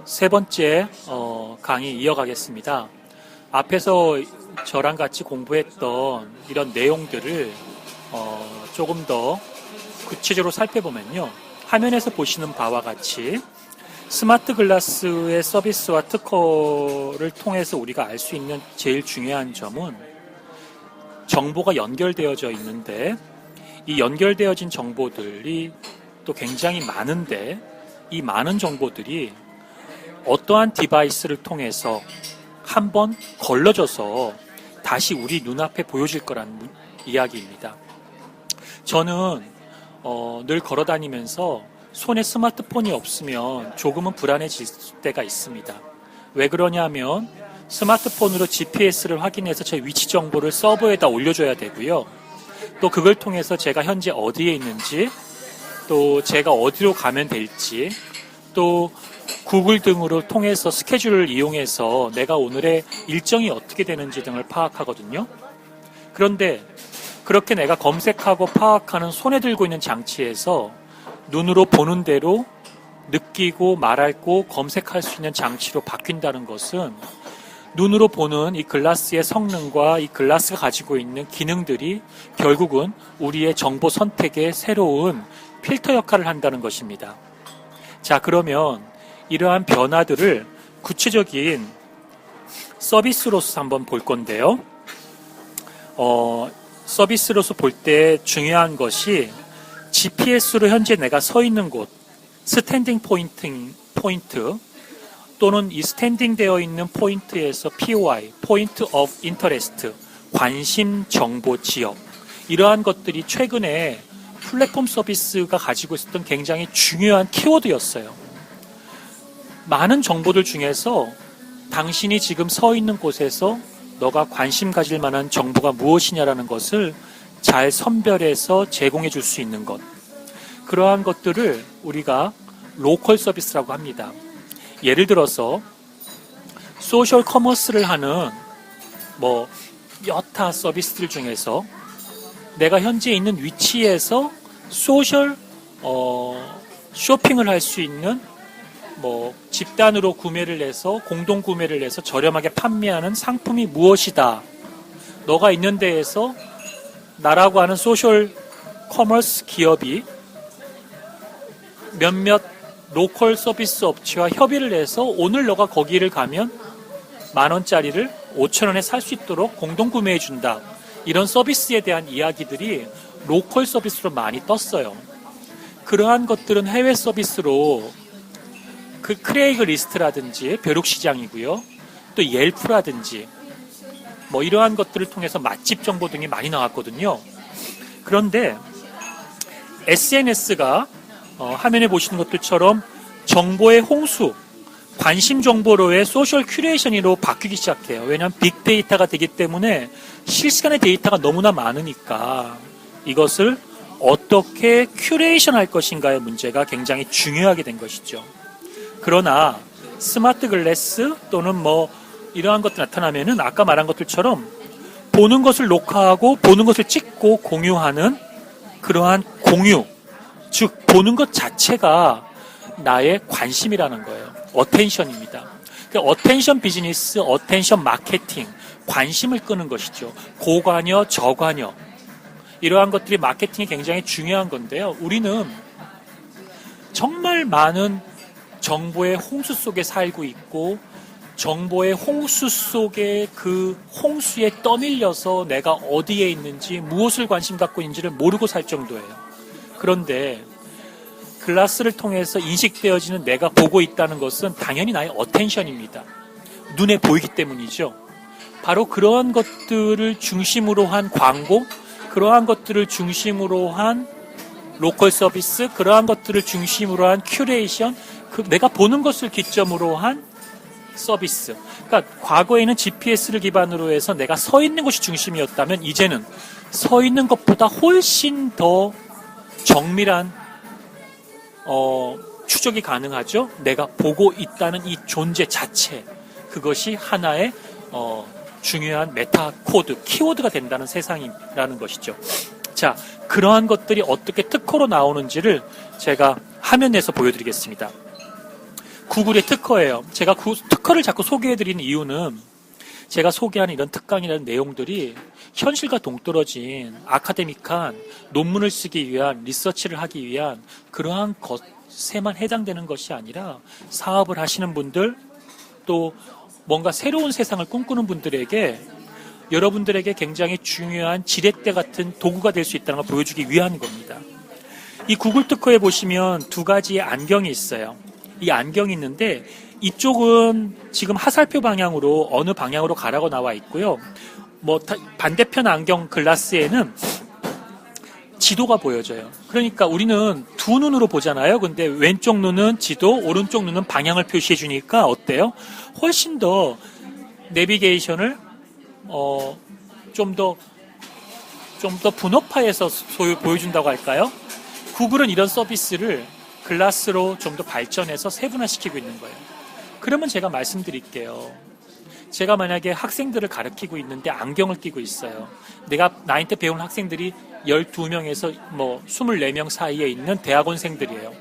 세 번째 강의 이어가겠습니다. 앞에서 저랑 같이 공부했던 이런 내용들을 조금 더 구체적으로 살펴보면요. 화면에서 보시는 바와 같이 스마트 글라스의 서비스와 특허를 통해서 우리가 알 수 있는 제일 중요한 점은 정보가 연결되어져 있는데 이 연결되어진 정보들이 또 굉장히 많은데 이 많은 정보들이 어떠한 디바이스를 통해서 한번 걸러져서 다시 우리 눈앞에 보여질 거라는 이야기입니다. 저는 늘 걸어다니면서 손에 스마트폰이 없으면 조금은 불안해질 때가 있습니다. 왜 그러냐면 스마트폰으로 GPS를 확인해서 제 위치 정보를 서버에다 올려줘야 되고요. 또 그걸 통해서 제가 현재 어디에 있는지, 또 제가 어디로 가면 될지, 또 구글 등으로 통해서 스케줄을 이용해서 내가 오늘의 일정이 어떻게 되는지 등을 파악하거든요. 그런데 그렇게 내가 검색하고 파악하는 손에 들고 있는 장치에서 눈으로 보는 대로 느끼고 말하고 검색할 수 있는 장치로 바뀐다는 것은 눈으로 보는 이 글라스의 성능과 이 글라스가 가지고 있는 기능들이 결국은 우리의 정보 선택의 새로운 필터 역할을 한다는 것입니다. 자, 그러면 이러한 변화들을 구체적인 서비스로서 한번 볼 건데요. 서비스로서 볼 때 중요한 것이 GPS로 현재 내가 서 있는 곳, 스탠딩 포인트 또는 이 스탠딩 되어 있는 포인트에서 POI, Point of Interest, 관심 정보 지역, 이러한 것들이 최근에 플랫폼 서비스가 가지고 있었던 굉장히 중요한 키워드였어요. 많은 정보들 중에서 당신이 지금 서 있는 곳에서 너가 관심 가질 만한 정보가 무엇이냐라는 것을 잘 선별해서 제공해 줄 수 있는 것. 그러한 것들을 우리가 로컬 서비스라고 합니다. 예를 들어서 소셜 커머스를 하는 여타 서비스들 중에서 내가 현재 있는 위치에서 소셜 쇼핑을 할 수 있는 집단으로 구매를 해서 공동 구매를 해서 저렴하게 판매하는 상품이 무엇이다. 너가 있는 데에서 나라고 하는 소셜 커머스 기업이 몇몇 로컬 서비스 업체와 협의를 해서 오늘 너가 거기를 가면 10,000원짜리를 5,000원에 살 수 있도록 공동 구매해 준다. 이런 서비스에 대한 이야기들이 로컬 서비스로 많이 떴어요. 그러한 것들은 해외 서비스로 그 크레이그 리스트라든지 벼룩시장이고요. 또 옐프라든지 이러한 것들을 통해서 맛집 정보 등이 많이 나왔거든요. 그런데 SNS가 화면에 보시는 것들처럼 정보의 홍수, 관심 정보로의 소셜 큐레이션으로 바뀌기 시작해요. 왜냐하면 빅데이터가 되기 때문에 실시간의 데이터가 너무나 많으니까 이것을 어떻게 큐레이션 할 것인가의 문제가 굉장히 중요하게 된 것이죠. 그러나 스마트 글래스 또는 이러한 것들 나타나면은 아까 말한 것들처럼 보는 것을 녹화하고 보는 것을 찍고 공유하는 그러한 공유, 즉 보는 것 자체가 나의 관심이라는 거예요. 어텐션입니다. 그러니까 어텐션 비즈니스, 어텐션 마케팅, 관심을 끄는 것이죠. 고관여, 저관여. 이러한 것들이 마케팅이 굉장히 중요한 건데요. 우리는 정말 많은 정보의 홍수 속에 살고 있고 정보의 홍수 속에 그 홍수에 떠밀려서 내가 어디에 있는지 무엇을 관심 갖고 있는지를 모르고 살 정도예요. 그런데 글라스를 통해서 인식되어지는 내가 보고 있다는 것은 당연히 나의 어텐션입니다. 눈에 보이기 때문이죠. 바로 그러한 것들을 중심으로 한 광고, 그러한 것들을 중심으로 한 로컬 서비스, 그러한 것들을 중심으로 한 큐레이션, 내가 보는 것을 기점으로 한 서비스. 그러니까 과거에는 GPS를 기반으로 해서 내가 서 있는 곳이 중심이었다면 이제는 서 있는 것보다 훨씬 더 정밀한 추적이 가능하죠. 내가 보고 있다는 이 존재 자체, 그것이 하나의 중요한 메타 코드, 키워드가 된다는 세상이라는 것이죠. 자, 그러한 것들이 어떻게 특허로 나오는지를 제가 화면에서 보여드리겠습니다. 구글의 특허예요. 제가 특허를 자꾸 소개해드리는 이유는 제가 소개하는 이런 특강이라는 내용들이 현실과 동떨어진 아카데믹한 논문을 쓰기 위한 리서치를 하기 위한 그러한 것에만 해당되는 것이 아니라 사업을 하시는 분들 또 뭔가 새로운 세상을 꿈꾸는 분들에게 여러분들에게 굉장히 중요한 지렛대 같은 도구가 될 수 있다는 걸 보여주기 위한 겁니다. 이 구글 특허에 보시면 두 가지의 안경이 있어요. 이 안경이 있는데 이쪽은 지금 하살표 방향으로 어느 방향으로 가라고 나와 있고요. 반대편 안경 글라스에는 지도가 보여져요. 그러니까 우리는 두 눈으로 보잖아요. 근데 왼쪽 눈은 지도, 오른쪽 눈은 방향을 표시해 주니까 어때요? 훨씬 더 내비게이션을 좀 더 분업화해서 보여준다고 할까요? 구글은 이런 서비스를 글라스로 좀 더 발전해서 세분화시키고 있는 거예요. 그러면 제가 말씀드릴게요. 제가 만약에 학생들을 가르치고 있는데 안경을 끼고 있어요. 나한테 배운 학생들이 12명에서 24명 사이에 있는 대학원생들이에요.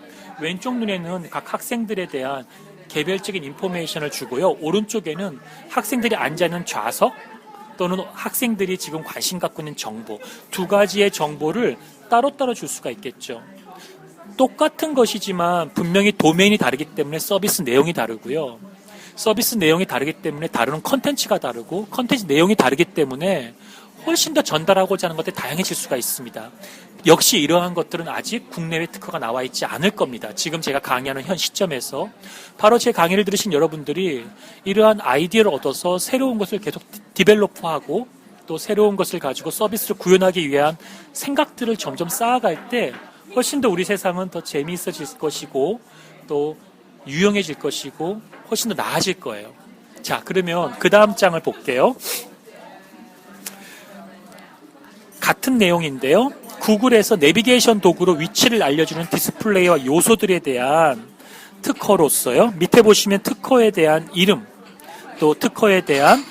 왼쪽 눈에는 각 학생들에 대한 개별적인 인포메이션을 주고요. 오른쪽에는 학생들이 앉아있는 좌석 또는 학생들이 지금 관심 갖고 있는 정보, 두 가지의 정보를 따로따로 줄 수가 있겠죠. 똑같은 것이지만 분명히 도메인이 다르기 때문에 서비스 내용이 다르고요. 서비스 내용이 다르기 때문에 다루는 컨텐츠가 다르고 컨텐츠 내용이 다르기 때문에 훨씬 더 전달하고자 하는 것들이 다양해질 수가 있습니다. 역시 이러한 것들은 아직 국내외 특허가 나와 있지 않을 겁니다. 지금 제가 강의하는 현 시점에서 바로 제 강의를 들으신 여러분들이 이러한 아이디어를 얻어서 새로운 것을 계속 디벨로프하고 또 새로운 것을 가지고 서비스를 구현하기 위한 생각들을 점점 쌓아갈 때 훨씬 더 우리 세상은 더 재미있어질 것이고 또 유용해질 것이고 훨씬 더 나아질 거예요. 자, 그러면 그 다음 장을 볼게요. 같은 내용인데요. 구글에서 내비게이션 도구로 위치를 알려주는 디스플레이와 요소들에 대한 특허로서요. 밑에 보시면 특허에 대한 이름, 또 특허에 대한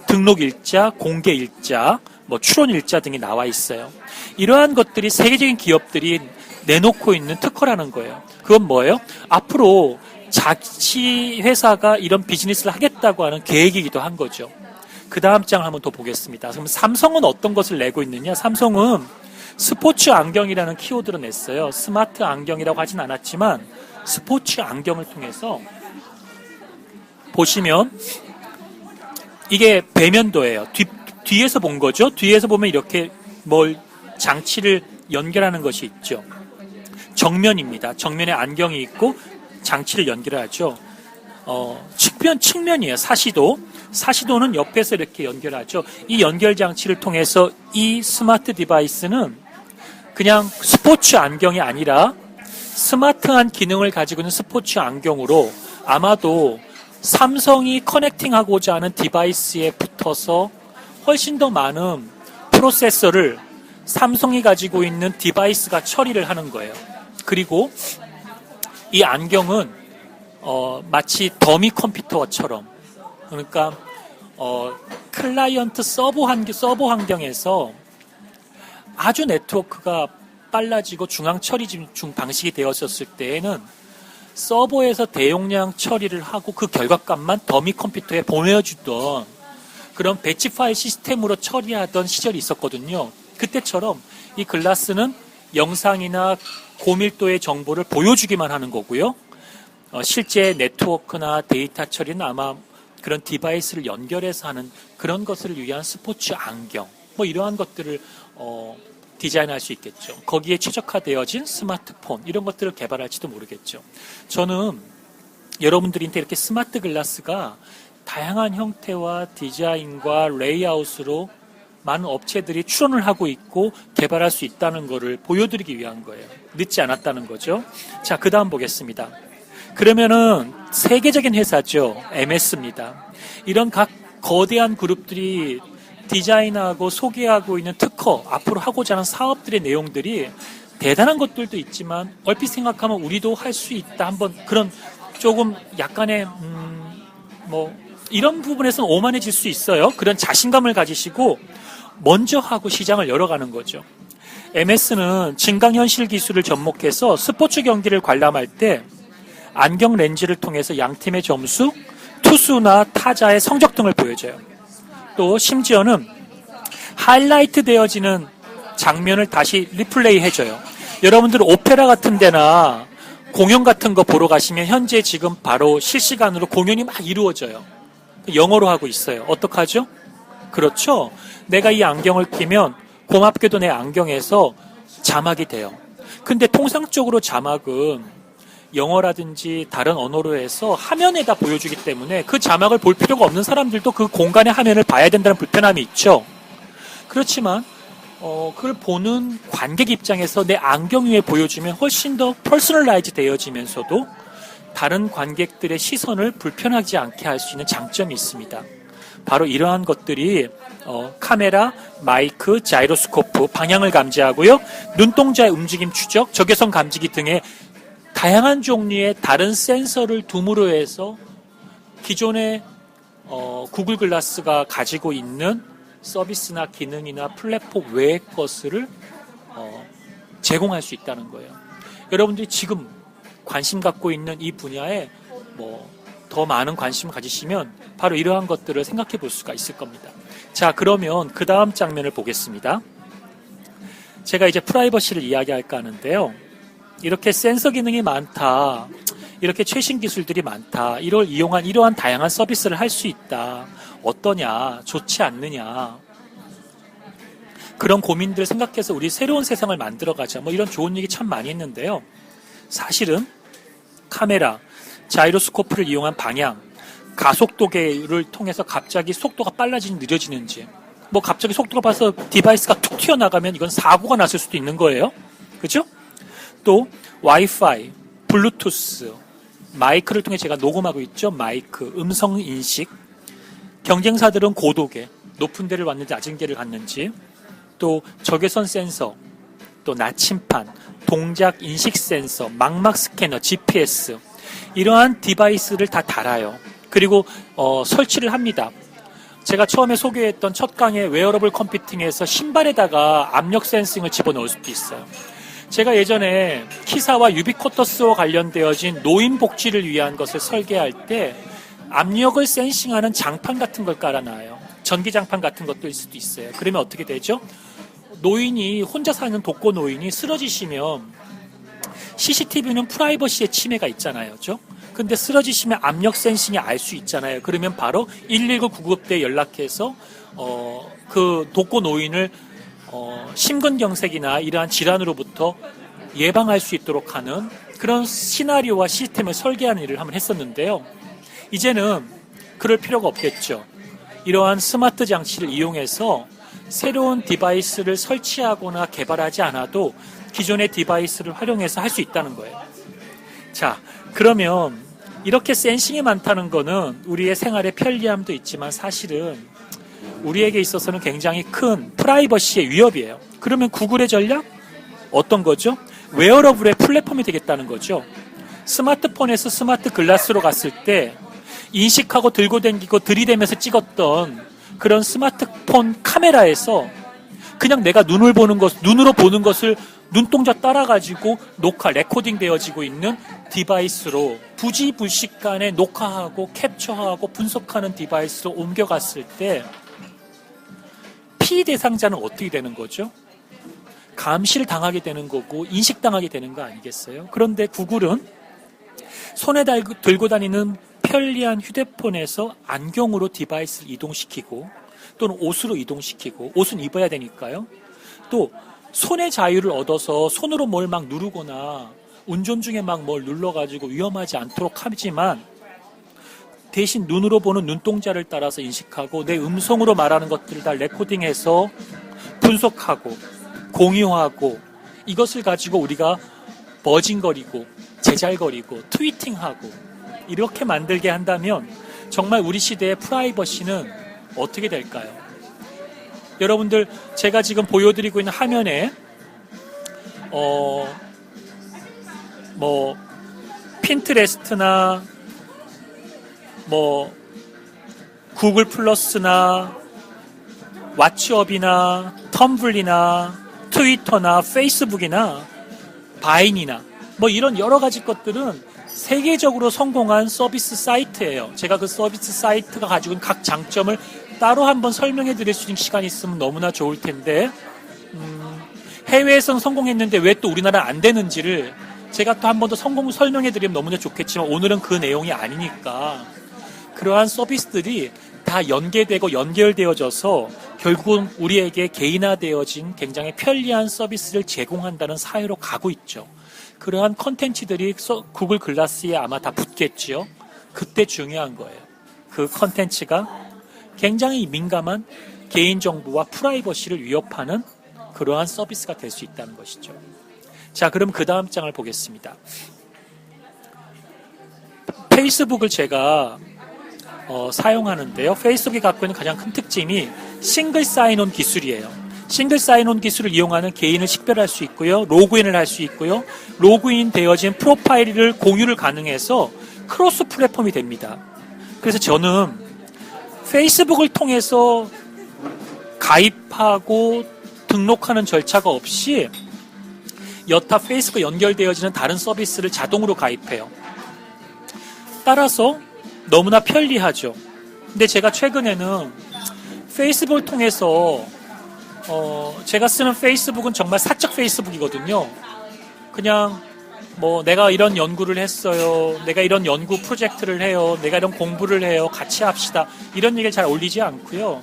등록 일자, 공개 일자, 출원 일자 등이 나와 있어요. 이러한 것들이 세계적인 기업들이 내놓고 있는 특허라는 거예요. 그건 뭐예요? 앞으로 자치 회사가 이런 비즈니스를 하겠다고 하는 계획이기도 한 거죠. 그 다음 장을 한번 더 보겠습니다. 그럼 삼성은 어떤 것을 내고 있느냐? 삼성은 스포츠 안경이라는 키워드를 냈어요. 스마트 안경이라고 하진 않았지만 스포츠 안경을 통해서 보시면 이게 배면도예요. 뒤에서 본 거죠. 뒤에서 보면 이렇게 장치를 연결하는 것이 있죠. 정면입니다. 정면에 안경이 있고 장치를 연결하죠. 측면이에요. 사시도는 옆에서 이렇게 연결하죠. 이 연결 장치를 통해서 이 스마트 디바이스는 그냥 스포츠 안경이 아니라 스마트한 기능을 가지고 있는 스포츠 안경으로 아마도 삼성이 커넥팅하고자 하는 디바이스에 붙어서 훨씬 더 많은 프로세서를 삼성이 가지고 있는 디바이스가 처리를 하는 거예요. 그리고 이 안경은 마치 더미 컴퓨터처럼, 그러니까 클라이언트 서버 환경에서 아주 네트워크가 빨라지고 중앙 처리 중 방식이 되었었을 때에는 서버에서 대용량 처리를 하고 그 결과값만 더미 컴퓨터에 보내주던 그런 배치 파일 시스템으로 처리하던 시절이 있었거든요. 그때처럼 이 글라스는 영상이나 고밀도의 정보를 보여주기만 하는 거고요. 실제 네트워크나 데이터 처리는 아마 그런 디바이스를 연결해서 하는 그런 것을 위한 스포츠 안경, 이러한 것들을 디자인할 수 있겠죠. 거기에 최적화되어진 스마트폰, 이런 것들을 개발할지도 모르겠죠. 저는 여러분들한테 이렇게 스마트 글라스가 다양한 형태와 디자인과 레이아웃으로 많은 업체들이 출원을 하고 있고 개발할 수 있다는 것을 보여드리기 위한 거예요. 늦지 않았다는 거죠. 자, 그 다음 보겠습니다. 그러면은 세계적인 회사죠. MS입니다. 이런 각 거대한 그룹들이 디자인하고 소개하고 있는 특허, 앞으로 하고자 하는 사업들의 내용들이 대단한 것들도 있지만 얼핏 생각하면 우리도 할 수 있다. 한번 그런 조금 약간의 이런 부분에서는 오만해질 수 있어요. 그런 자신감을 가지시고 먼저 하고 시장을 열어가는 거죠. MS는 증강현실 기술을 접목해서 스포츠 경기를 관람할 때 안경 렌즈를 통해서 양팀의 점수, 투수나 타자의 성적 등을 보여줘요. 또 심지어는 하이라이트 되어지는 장면을 다시 리플레이 해줘요. 여러분들 오페라 같은 데나 공연 같은 거 보러 가시면 현재 지금 바로 실시간으로 공연이 막 이루어져요. 영어로 하고 있어요. 어떡하죠? 그렇죠. 내가 이 안경을 끼면 고맙게도 내 안경에서 자막이 돼요. 근데 통상적으로 자막은 영어라든지 다른 언어로 해서 화면에다 보여주기 때문에 그 자막을 볼 필요가 없는 사람들도 그 공간의 화면을 봐야 된다는 불편함이 있죠. 그렇지만 그걸 보는 관객 입장에서 내 안경 위에 보여주면 훨씬 더 퍼스널라이즈 되어지면서도 다른 관객들의 시선을 불편하지 않게 할 수 있는 장점이 있습니다. 바로 이러한 것들이 카메라, 마이크, 자이로스코프, 방향을 감지하고요. 눈동자의 움직임 추적, 적외선 감지기 등의 다양한 종류의 다른 센서를 둠으로 해서 기존의 구글 글라스가 가지고 있는 서비스나 기능이나 플랫폼 외의 것을 제공할 수 있다는 거예요. 여러분들이 지금 관심 갖고 있는 이 분야에 더 많은 관심을 가지시면 바로 이러한 것들을 생각해 볼 수가 있을 겁니다. 자, 그러면 그 다음 장면을 보겠습니다. 제가 이제 프라이버시를 이야기할까 하는데요. 이렇게 센서 기능이 많다. 이렇게 최신 기술들이 많다. 이걸 이용한 이러한 다양한 서비스를 할 수 있다. 어떠냐? 좋지 않느냐? 그런 고민들 생각해서 우리 새로운 세상을 만들어가자. 이런 좋은 얘기 참 많이 했는데요. 사실은 카메라, 자이로스코프를 이용한 방향, 가속도계를 통해서 갑자기 속도가 빨라지는지 느려지는지, 갑자기 속도가 빠서 디바이스가 툭 튀어나가면 이건 사고가 났을 수도 있는 거예요. 그죠? 또 와이파이, 블루투스, 마이크를 통해 제가 녹음하고 있죠. 마이크, 음성 인식. 경쟁사들은 고도계, 높은 데를 왔는지 낮은 데를 갔는지, 또 적외선 센서, 또 나침판, 동작 인식 센서, 망막 스캐너, GPS 이러한 디바이스를 다 달아요. 그리고 설치를 합니다. 제가 처음에 소개했던 첫 강의 웨어러블 컴퓨팅에서 신발에다가 압력 센싱을 집어넣을 수도 있어요. 제가 예전에 키사와 유비쿼터스와 관련되어진 노인 복지를 위한 것을 설계할 때 압력을 센싱하는 장판 같은 걸 깔아놔요. 전기장판 같은 것도일 수도 있어요. 그러면 어떻게 되죠? 노인이 혼자 사는 독거 노인이 쓰러지시면 CCTV는 프라이버시의 침해가 있잖아요. 그렇죠? 근데 쓰러지시면 압력 센싱이 알 수 있잖아요. 그러면 바로 119 구급대에 연락해서 그 독거 노인을 심근경색이나 이러한 질환으로부터 예방할 수 있도록 하는 그런 시나리오와 시스템을 설계하는 일을 한번 했었는데요. 이제는 그럴 필요가 없겠죠. 이러한 스마트 장치를 이용해서 새로운 디바이스를 설치하거나 개발하지 않아도 기존의 디바이스를 활용해서 할 수 있다는 거예요. 자, 그러면 이렇게 센싱이 많다는 거는 우리의 생활의 편리함도 있지만 사실은 우리에게 있어서는 굉장히 큰 프라이버시의 위협이에요. 그러면 구글의 전략? 어떤 거죠? 웨어러블의 플랫폼이 되겠다는 거죠. 스마트폰에서 스마트 글라스로 갔을 때 인식하고 들고 다니고 들이대면서 찍었던 그런 스마트폰 카메라에서 그냥 내가 눈으로 보는 것을 눈동자 따라가지고 레코딩 되어지고 있는 디바이스로 부지불식간에 녹화하고 캡처하고 분석하는 디바이스로 옮겨갔을 때 피해 대상자는 어떻게 되는 거죠? 감시를 당하게 되는 거고 인식당하게 되는 거 아니겠어요? 그런데 구글은 손에 들고 다니는 편리한 휴대폰에서 안경으로 디바이스를 이동시키고 또는 옷으로 이동시키고 옷은 입어야 되니까요. 또 손의 자유를 얻어서 손으로 뭘 막 누르거나 운전 중에 막 뭘 눌러가지고 위험하지 않도록 하지만 대신 눈으로 보는 눈동자를 따라서 인식하고 내 음성으로 말하는 것들을 다 레코딩해서 분석하고 공유하고 이것을 가지고 우리가 버징거리고 제잘거리고 트위팅하고 이렇게 만들게 한다면 정말 우리 시대의 프라이버시는 어떻게 될까요? 여러분들 제가 지금 보여드리고 있는 화면에 핀트레스트나 구글 플러스나 왓츠업이나 텀블리나 트위터나 페이스북이나 바인이나 이런 여러 가지 것들은 세계적으로 성공한 서비스 사이트예요. 제가 그 서비스 사이트가 가지고 있는 각 장점을 따로 한번 설명해 드릴 수 있는 시간이 있으면 너무나 좋을 텐데, 해외에서는 성공했는데 왜 또 우리나라는 안 되는지를 제가 또 한 번 더 설명해 드리면 너무나 좋겠지만, 오늘은 그 내용이 아니니까, 그러한 서비스들이 다 연계되고 연결되어져서 결국은 우리에게 개인화되어진 굉장히 편리한 서비스를 제공한다는 사회로 가고 있죠. 그러한 컨텐츠들이 구글 글라스에 아마 다 붙겠지요. 그때 중요한 거예요. 그 컨텐츠가 굉장히 민감한 개인정보와 프라이버시를 위협하는 그러한 서비스가 될 수 있다는 것이죠. 자, 그럼 그 다음 장을 보겠습니다. 페이스북을 제가 사용하는데요. 페이스북이 갖고 있는 가장 큰 특징이 싱글 사인온 기술이에요. 싱글 사인온 기술을 이용하는 개인을 식별할 수 있고요. 로그인을 할 수 있고요. 로그인 되어진 프로파일을 공유를 가능해서 크로스 플랫폼이 됩니다. 그래서 저는 페이스북을 통해서 가입하고 등록하는 절차가 없이 여타 페이스북에 연결되어지는 다른 서비스를 자동으로 가입해요. 따라서 너무나 편리하죠. 근데 제가 최근에는 페이스북을 통해서 제가 쓰는 페이스북은 정말 사적 페이스북이거든요. 그냥 뭐 내가 이런 연구를 했어요. 내가 이런 연구 프로젝트를 해요. 내가 이런 공부를 해요. 같이 합시다. 이런 얘기를 잘 올리지 않고요.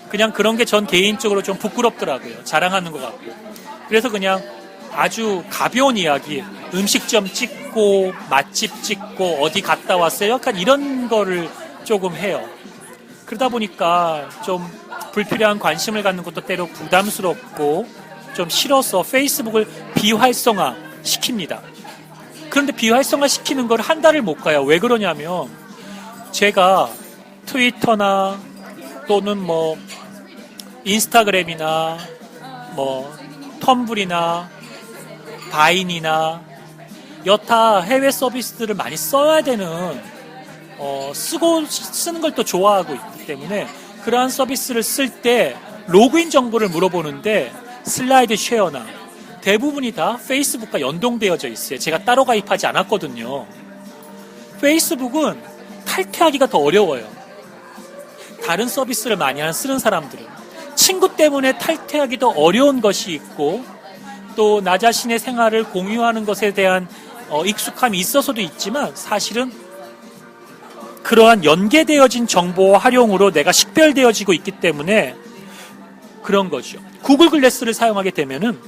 그냥 그런 게 전 개인적으로 좀 부끄럽더라고요. 자랑하는 것 같고. 그래서 그냥 아주 가벼운 이야기, 음식점 찍고 맛집 찍고 어디 갔다 왔어요. 약간 이런 거를 조금 해요. 그러다 보니까 좀 불필요한 관심을 갖는 것도 때로 부담스럽고 좀 싫어서 페이스북을 비활성화 시킵니다. 그런데 비활성화 시키는 걸 한 달을 못 가요. 왜 그러냐면 제가 트위터나 또는 뭐 인스타그램이나 뭐 텀블이나 바인이나 여타 해외 서비스들을 많이 써야 되는 쓰는 걸 또 좋아하고 있기 때문에 그러한 서비스를 쓸 때 로그인 정보를 물어보는데 슬라이드 쉐어나 대부분이 다 페이스북과 연동되어져 있어요. 제가 따로 가입하지 않았거든요. 페이스북은 탈퇴하기가 더 어려워요. 다른 서비스를 많이 쓰는 사람들은 친구 때문에 탈퇴하기 더 어려운 것이 있고 또 나 자신의 생활을 공유하는 것에 대한 익숙함이 있어서도 있지만 사실은 그러한 연계되어진 정보 활용으로 내가 식별되어지고 있기 때문에 그런 거죠. 구글 글래스를 사용하게 되면은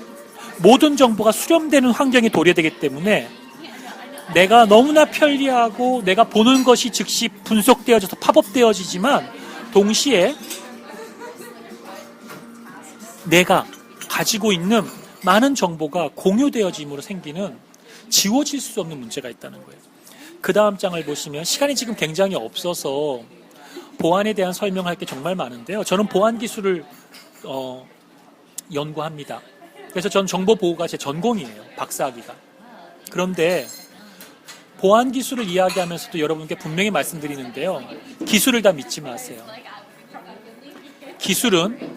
모든 정보가 수렴되는 환경이 도래되기 때문에 내가 너무나 편리하고 내가 보는 것이 즉시 분석되어져서 팝업되어지지만 동시에 내가 가지고 있는 많은 정보가 공유되어짐으로 생기는 지워질 수 없는 문제가 있다는 거예요. 그 다음 장을 보시면 시간이 지금 굉장히 없어서 보안에 대한 설명할 게 정말 많은데요. 저는 보안 기술을 연구합니다. 그래서 전 정보보호가 제 전공이에요. 박사학위가. 그런데 보안 기술을 이야기하면서도 여러분께 분명히 말씀드리는데요. 기술을 다 믿지 마세요. 기술은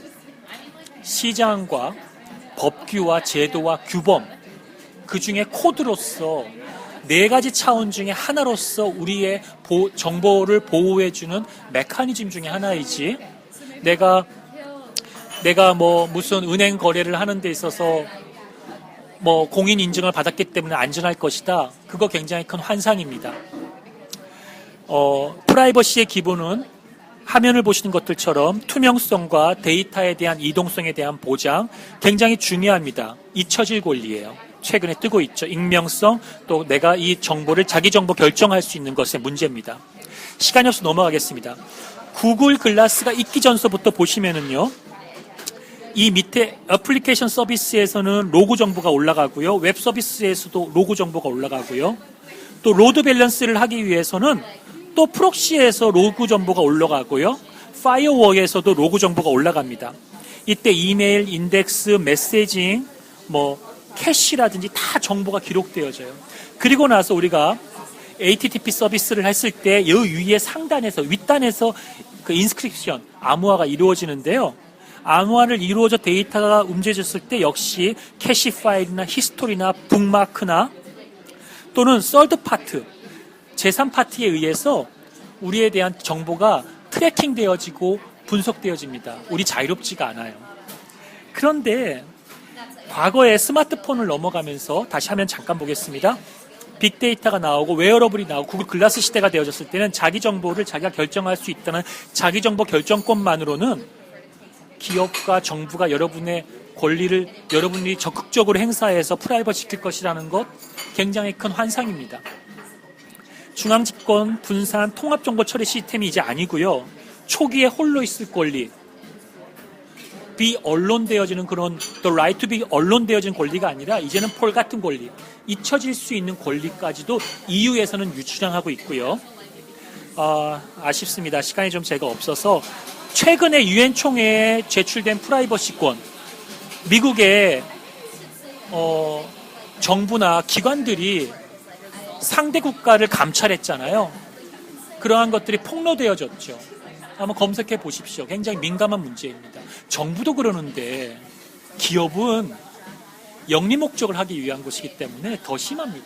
시장과 법규와 제도와 규범, 그 중에 코드로서 4가지 차원 중에 하나로서 우리의 정보를 보호해주는 메커니즘 중에 하나이지, 내가 뭐 무슨 은행 거래를 하는 데 있어서 뭐 공인 인증을 받았기 때문에 안전할 것이다. 그거 굉장히 큰 환상입니다. 프라이버시의 기본은 화면을 보시는 것들처럼 투명성과 데이터에 대한 이동성에 대한 보장 굉장히 중요합니다. 잊혀질 권리예요. 최근에 뜨고 있죠. 익명성, 또 내가 이 정보를 자기 정보 결정할 수 있는 것의 문제입니다. 시간이 없어 넘어가겠습니다. 구글 글라스가 있기 전서부터 보시면은요. 이 밑에 애플리케이션 서비스에서는 로그 정보가 올라가고요. 웹 서비스에서도 로그 정보가 올라가고요. 또 로드 밸런스를 하기 위해서는 또 프록시에서 로그 정보가 올라가고요. 파이어웍에서도 로그 정보가 올라갑니다. 이때 이메일, 인덱스, 메시징, 뭐 캐시라든지 다 정보가 기록되어져요. 그리고 나서 우리가 HTTP 서비스를 했을 때 이 위에 상단에서 윗단에서 그 인스크립션, 암호화가 이루어지는데요. 암호화를 이루어져 데이터가 움직여졌을 때 역시 캐시 파일이나 히스토리나 북마크나 또는 썰드 파트, 제3파티에 의해서 우리에 대한 정보가 트래킹 되어지고 분석되어집니다. 우리 자유롭지가 않아요. 그런데 과거에 스마트폰을 넘어가면서 다시 화면 잠깐 보겠습니다. 빅데이터가 나오고 웨어러블이 나오고 구글 글라스 시대가 되어졌을 때는 자기 정보를 자기가 결정할 수 있다는 자기 정보 결정권만으로는 기업과 정부가 여러분의 권리를 여러분이 적극적으로 행사해서 프라이버시 시킬 것이라는 것 굉장히 큰 환상입니다. 중앙집권, 분산, 통합정보 처리 시스템이 이제 아니고요. 초기에 홀로 있을 권리, 비언론되어지는 그런 the right to be 언론되어지는 권리가 아니라 이제는 폴 같은 권리, 잊혀질 수 있는 권리까지도 EU에서는 주장하고 있고요. 아쉽습니다. 시간이 좀 제가 없어서 최근에 유엔 총회에 제출된 프라이버시권, 미국의 정부나 기관들이 상대 국가를 감찰했잖아요. 그러한 것들이 폭로되어졌죠. 한번 검색해 보십시오. 굉장히 민감한 문제입니다. 정부도 그러는데 기업은 영리 목적을 하기 위한 것이기 때문에 더 심합니다.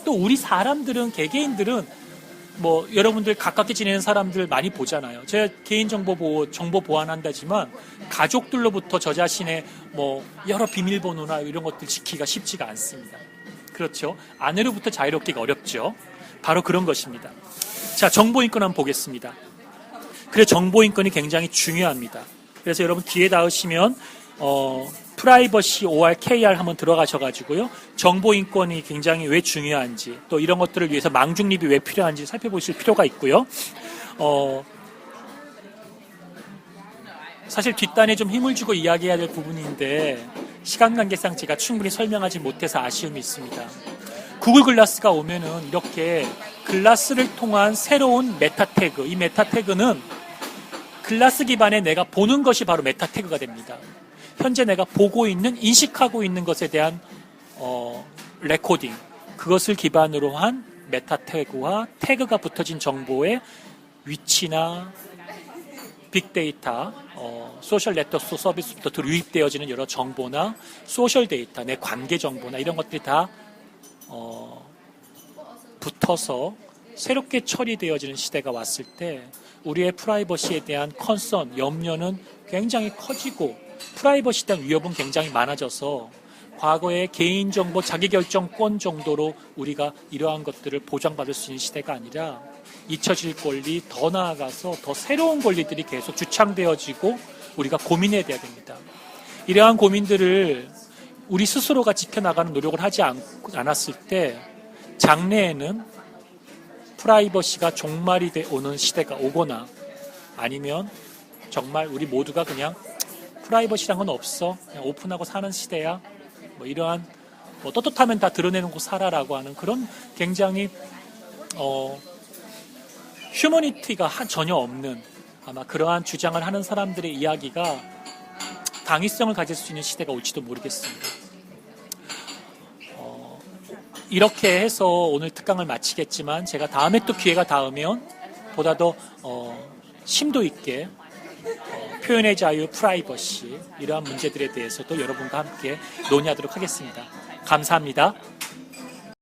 또 우리 사람들은 개개인들은 뭐 여러분들 가깝게 지내는 사람들 많이 보잖아요. 제가 개인정보 보호, 정보 보안한다지만 가족들로부터 저 자신의 뭐 여러 비밀번호나 이런 것들 지키기가 쉽지가 않습니다. 그렇죠. 아내로부터 자유롭기가 어렵죠. 바로 그런 것입니다. 자, 정보인권 한번 보겠습니다. 그래서 정보인권이 굉장히 중요합니다. 그래서 여러분 뒤에 닿으시면 프라이버시 OR/KR 한번 들어가셔가지고요. 정보인권이 굉장히 왜 중요한지 또 이런 것들을 위해서 망중립이 왜 필요한지 살펴보실 필요가 있고요. 사실 뒷단에 좀 힘을 주고 이야기해야 될 부분인데 시간 관계상 제가 충분히 설명하지 못해서 아쉬움이 있습니다. 구글 글라스가 오면은 이렇게 글라스를 통한 새로운 메타 태그, 이 메타 태그는 글라스 기반의 내가 보는 것이 바로 메타 태그가 됩니다. 현재 내가 보고 있는, 인식하고 있는 것에 대한 레코딩, 그것을 기반으로 한 메타 태그와 태그가 붙어진 정보의 위치나 빅데이터, 소셜 네트워크 서비스부터 유입되어지는 여러 정보나 소셜 데이터, 내 관계 정보나 이런 것들이 다 붙어서 새롭게 처리되어지는 시대가 왔을 때 우리의 프라이버시에 대한 컨선, 염려는 굉장히 커지고 프라이버시에 대한 위협은 굉장히 많아져서 과거의 개인정보 자기결정권 정도로 우리가 이러한 것들을 보장받을 수 있는 시대가 아니라 잊혀질 권리, 더 나아가서 더 새로운 권리들이 계속 주창되어지고 우리가 고민해야 됩니다. 이러한 고민들을 우리 스스로가 지켜나가는 노력을 하지 않았을 때 장래에는 프라이버시가 종말이 오는 시대가 오거나 아니면 정말 우리 모두가 그냥 프라이버시란 건 없어, 그냥 오픈하고 사는 시대야, 뭐 이러한 뭐 떳떳하면 다 드러내놓고 살아라고 하는 그런 굉장히 휴머니티가 전혀 없는 아마 그러한 주장을 하는 사람들의 이야기가 당위성을 가질 수 있는 시대가 올지도 모르겠습니다. 이렇게 해서 오늘 특강을 마치겠지만 제가 다음에 또 기회가 닿으면 보다 더 심도 있게 표현의 자유, 프라이버시 이러한 문제들에 대해서도 여러분과 함께 논의하도록 하겠습니다. 감사합니다.